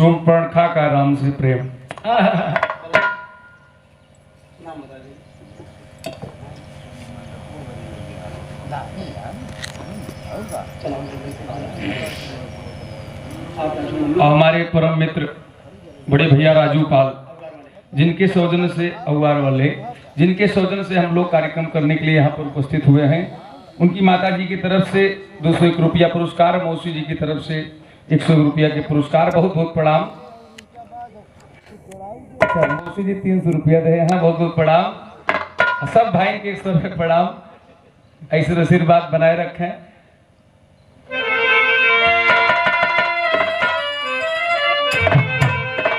सोमपर्णखा का राम से प्रेम। हमारे परम मित्र बड़े भैया राजू पाल, जिनके सौजन्य से अगवार वाले, जिनके सौजन्य से हम लोग कार्यक्रम करने के लिए यहाँ पर उपस्थित हुए हैं, उनकी माता जी की तरफ से 201 रुपया पुरस्कार, मौसी जी की तरफ से 100 रुपया के पुरस्कार। बहुत बहुत प्रणाम। मौसी जी 300 रुपया दे हैं, बहुत बहुत प्रणाम। सब भाई के 100 रुपये प्रणाम। ऐसे आशीर्वाद बनाए रखें।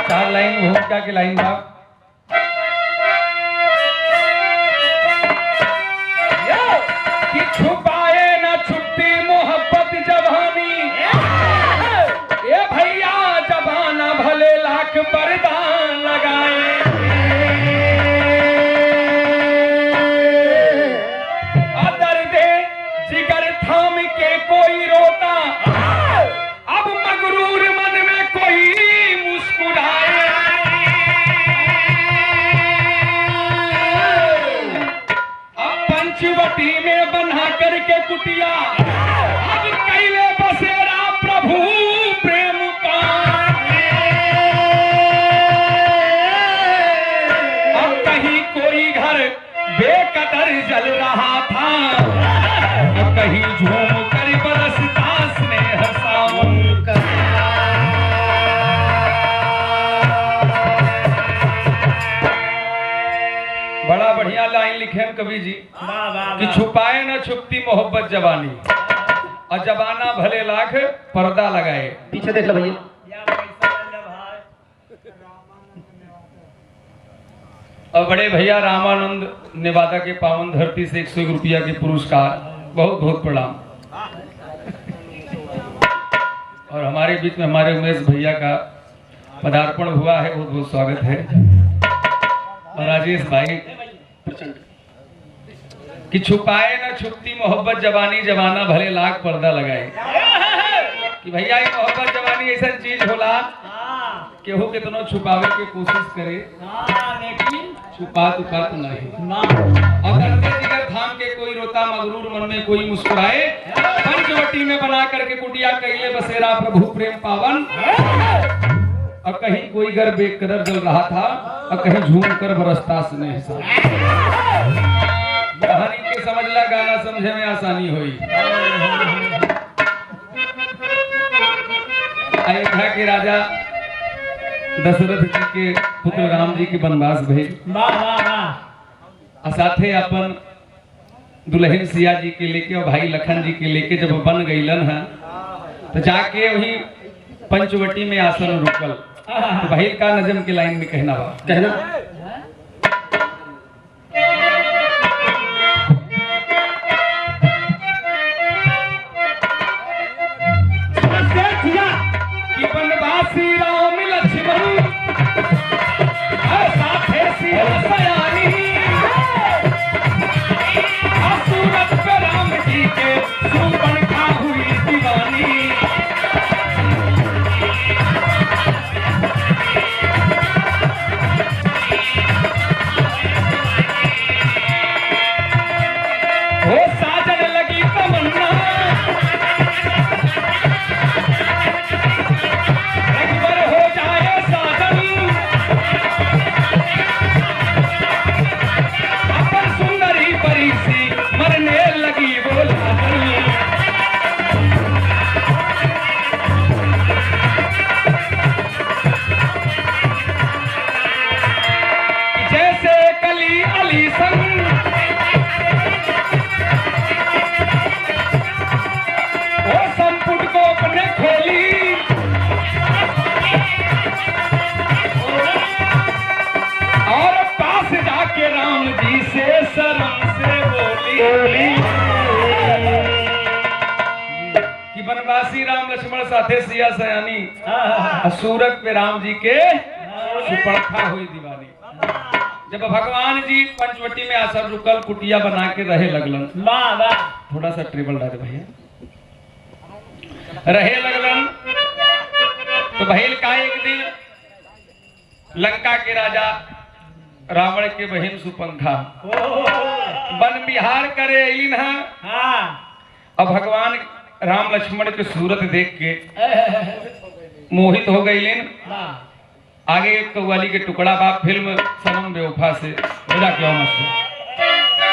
चार लाइन भूमिका की लाइन भाग। कि छुपाए न छुपती मोहब्बत जवानी, ये भैया जबाना भले लाख बरदान लगाए। दर्दे जिगर थाम के कोई रोता, अब मगरूर मन में कोई मुस्कुराए। अब पंचवटी में बना करके कुटिया, अब कैले बसेरा प्रभु प्रेम का। अब कहीं कोई घर बेकदर जल रहा था, अब कहीं झूम कर बरसता स्नेह सावन का। बड़ा बढ़िया लाइन लिखे हैं कवि जी कि छुपाए न छुपती मोहब्बत जवानी, और जबाना भले लाख पर्दा लगाए। पीछे देख लो भैया। और बड़े भैया रामानंद नेवादा के पावन धरती से 101 रुपया के पुरस्कार। बहुत बहुत प्रणाम। और हमारे बीच में हमारे उमेश भैया का पदार्पण हुआ है, बहुत बहुत स्वागत है। और राजेश भाई कि छुपाए न छुपती मोहब्बत जवानी, जवाना भले लाख पर्दा लगाए। कि भैया ये मोहब्बत जवानी ऐसा चीज होला, केहू कितनो छुपावे के कोशिश करे, लेकिन छुपा तो नहीं। और दर्दे जिगर थाम के कोई रोता, मगरूर मन में कोई मुस्कुराए। पंचवटी में बना करके कुटिया कैले बसेरा प्रभु प्रेम पावन। और कहीं कोई घर बेकदर जल रहा था, और कहीं झूम कर बरसता स्नेह सावन। कहानी के समझला, गाना समझे में आसानी हुई। अयोध्या के राजा दशरथ जी के पुत्र राम जी के वनवास भेज, साथे अपन दुल्हन सिया जी के लेके और भाई लखन जी के लेके जब बन गईलन है, तो जाके वही पंचवटी में आसन रुकल। तो भाई का नजम के लाइन में कहना बा, कहना कि वनवासी राम लक्ष्मण साथे सिया सयानी, सूरत पे राम जी के सुपर्णखा हुई दीवानी। वो साजन लगी तमन्ना, रघुवर हो जाए साजन, अपन सुंदरी परी सी मरने लगी वो लागन। जैसे कली अली संग वो संपुट को अपने खोली, और पास जाके राम जी से शर्म से बोली कि वनवासी राम लक्ष्मण साथे सिया सयानी, सूरत पे राम जी के सुपर्णखा हुई दीवानी। जब भगवान जी पंचवटी में आसन रुकल, कुटिया बना के रहे लगलन। थोड़ा सा ट्रेबल डाले भैया। रहे लगलन तो भैल का एक दिन लंका के राजा रावण के बहन सुपंखा वन विहार करे अलिन है। अब भगवान राम लक्ष्मण के सूरत देख के मोहित हो गई। आगे एक कव्वाली के टुकड़ा बाप फिल्म सनम बेवफा से बजा क्यों मत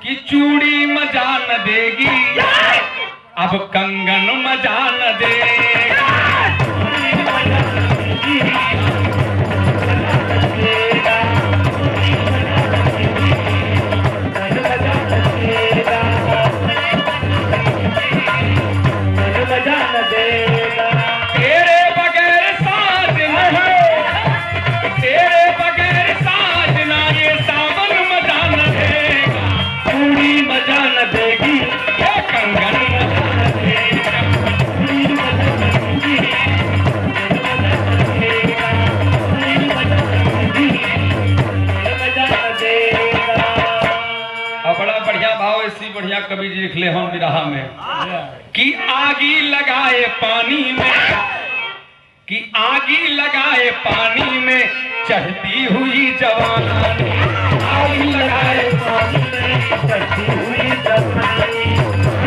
कि चूड़ी मजा न देगी अब कंगन मजा न देगा। तेरे बगैर साजना तेरे बगैर साजना ये सावन मजा न देगा। चूड़ी मजा न देगी ये कंगन मजा न देगा। बड़ा बढ़िया भाव ऐसी बढ़िया कवि जी लिख ले हम विरहा में कि आगी लगाए पानी में कि आगी लगाए पानी में चढ़ती हुई जवानी। आगी लगाए पानी में चढ़ती हुई जवानी।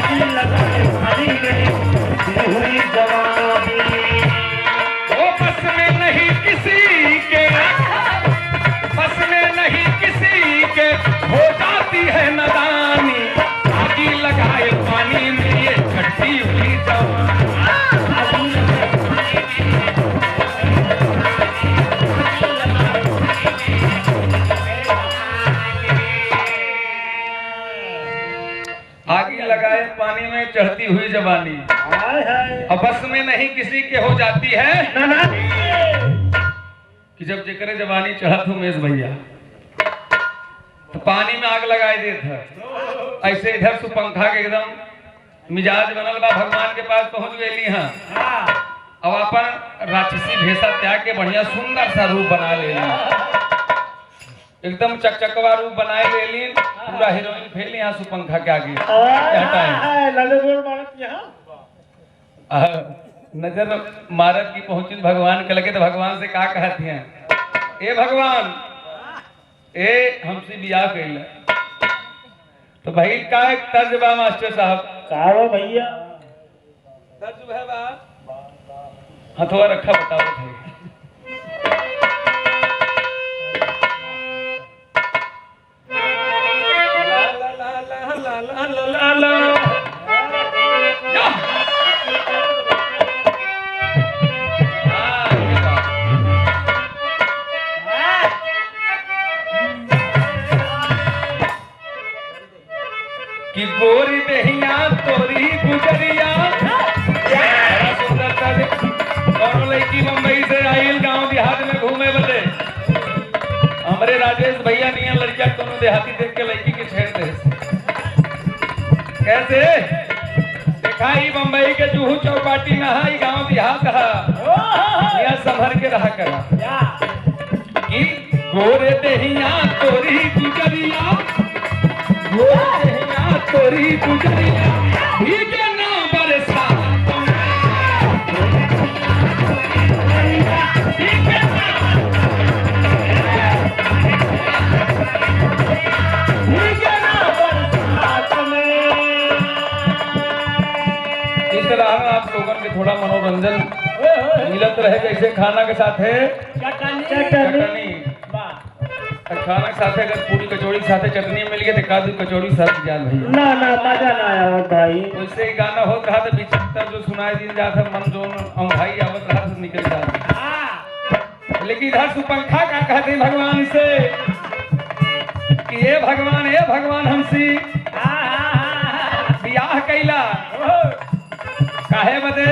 आगी लगाए पानी में चढ़ती हुई जवानी। वो बस में नहीं किसी के बस में नहीं किसी के हो जाती है नदानी। आगी लगाए पानी में ये चढ़ती हुई जवानी। आगी लगाए पानी में चढ़ती हुई जवानी और बस में नहीं किसी के हो जाती है कि जब जेकरे जवानी चढ़त हो मेज भैया तो पानी में आग लगाए देता। ऐसे इधर सुपंखा के एकदम मिजाज बनल बा भगवान के पास पहुंच गई। हाँ अब अपन राक्षसी भेषा त्याग के बढ़िया सुंदर सा रूप बना ले एकदम चकचकवा रूप बनाए ले पूरा हीरोइन फेल यहाँ सुपंखा के आगे नजर मारत की पहुंची भगवान के लगे तो भगवान से क्या कहती हैं ए भगवान ए हमसे बियाह कैल तो भाई का एक तर्ज बा मास्टर साहब का भैया तर्ज है बा हथवा रखा बताओ भाई कि गोरी देहिया तोरी गुजरिया और लड़की मुंबई से आई गांव देहात में घूमे बदे हमारे राजेश भैया नियन लड़किया दोनों देहाती देख के लड़की के छेड़ दे कैसे देखा ही मुंबई के जूहू चौपाटी में है गांव देहात है यह संभर के रहा करा कि गोरे देहिया तोरी गुजरिया गोरे देहिया तोरी गुजरिया भीगे ना बरसा इस तरह आप लोगों के थोड़ा मनोरंजन मिलत रहे जैसे खाना के साथ है चटनी खाना के साथ अगर पूरी कचौड़ी के साथ चटनी मिल गई तो का कचौड़ी साथ जान भैया ना ना मजा ना आया भाई वैसे ही गाना होत रहा तो बीच तब जो सुनाई दिन जाता मन जो भाई आवत रहा तो निकल जाता लेकिन इधर सुपंखा का कहते भगवान से कि ये भगवान हमसे बियाह कैला काहे बदे